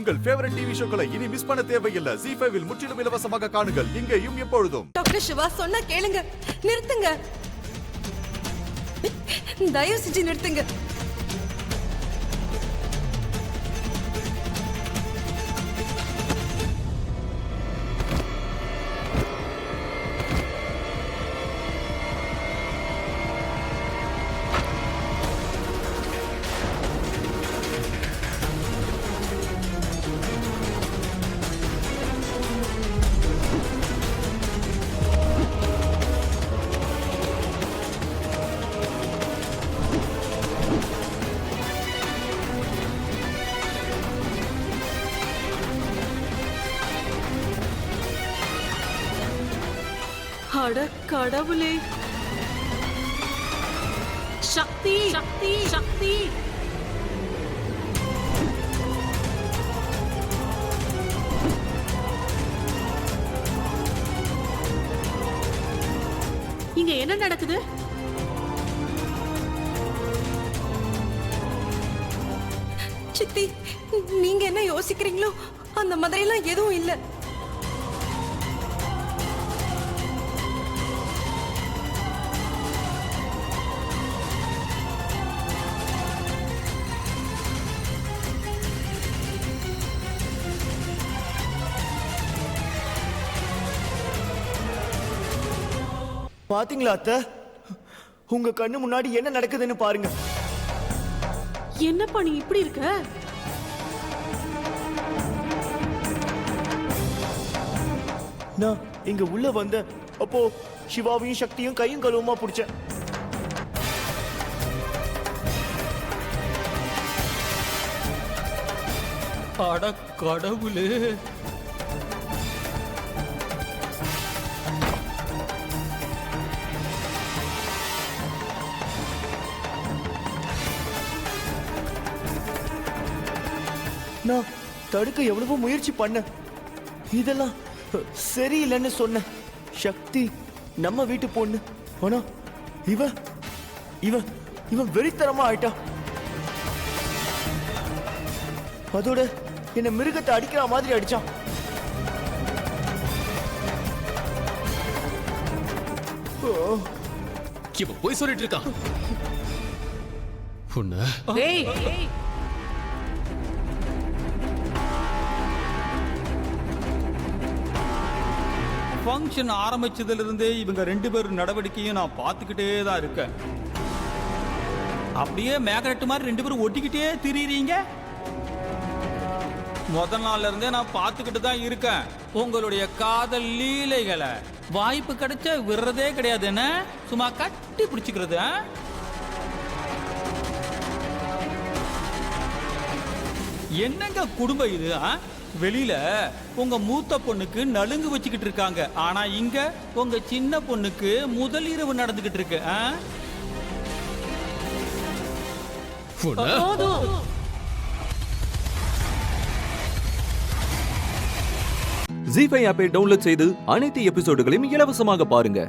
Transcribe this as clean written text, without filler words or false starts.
உங்கள் favourite TV ஷோக்களை இனி miss பண்ண தேவையில்லை. ZEE5 இல் முற்றிலும் இலவசமாக காணுங்கள், இங்கேயும் எப்பொழுதும். டாக்டர் சிவா சொன்னா கேளுங்க, நிறுத்துங்க, தயவு செஞ்சு நிறுத்துங்க. அட கடவுளே! சக்தி சக்தி சக்தி! இங்க என்ன நடக்குது? சித்தி, நீங்க என்ன யோசிக்கிறீங்களோ அந்த மாதிரிலாம் எதுவும் இல்ல. பாத்தீங்களா அத்தை? உங்க கண்ணு முன்னாடி என்ன நடக்குதுன்னு பாருங்க. என்னப்பா நீ இப்படி இருக்க? நான் இங்க உள்ள வந்த அப்போ சிவாவையும் சக்தியும் கையும் கழுவுமா பிடிச்சேன். அட கடவுளே! நான் தடுக்க எவ்வளவோ முயற்சி பண்ண, இதெல்லாம் சரியில்லைன்னு சொன்ன. சக்தி நம்ம வீட்டு பொண்ணு, ஆனா இவன் இவன் இவன் வெறித்தனமா ஆயிட்டா. அதோட என்ன மிருகத்தை அடிக்கிற மாதிரி அடிச்சான். இப்ப போய் சொல்லிட்டு இருக்கான். ஃபங்க்ஷன் ஆரம்பிச்சதுல இருந்தே இவங்க ரெண்டு பேரும் நடவடிக்கையும் நான் பார்த்துக்கிட்டே தான் இருக்கேன். அப்படியே மேகரெட்டு மாதிரி ரெண்டு பேரும் ஒட்டிக்கிட்டே திரியுறீங்க. முதல் நாள்ல இருந்தே நான் பார்த்துக்கிட்டு தான் இருக்கேன் உங்களுடைய காதல் லீலைகளை. வாய்ப்பு கிடைச்ச விடுறதே கிடையாது, என்ன சும்மா கட்டி பிடிச்சிக்கிறது. என்னங்க குடும்பம் இது? வெளியில உங்க மூத்த பொண்ணுக்கு நலுங்கு வச்சுக்கிட்டு இருக்காங்க, ஆனா இங்க உங்க சின்ன பொண்ணுக்கு முதல் இரவு நடந்துகிட்டு இருக்கு. ZEE5 ஆப்பை டவுன்லோட் செய்து அனைத்து எபிசோடுகளையும் இலவசமாக பாருங்க.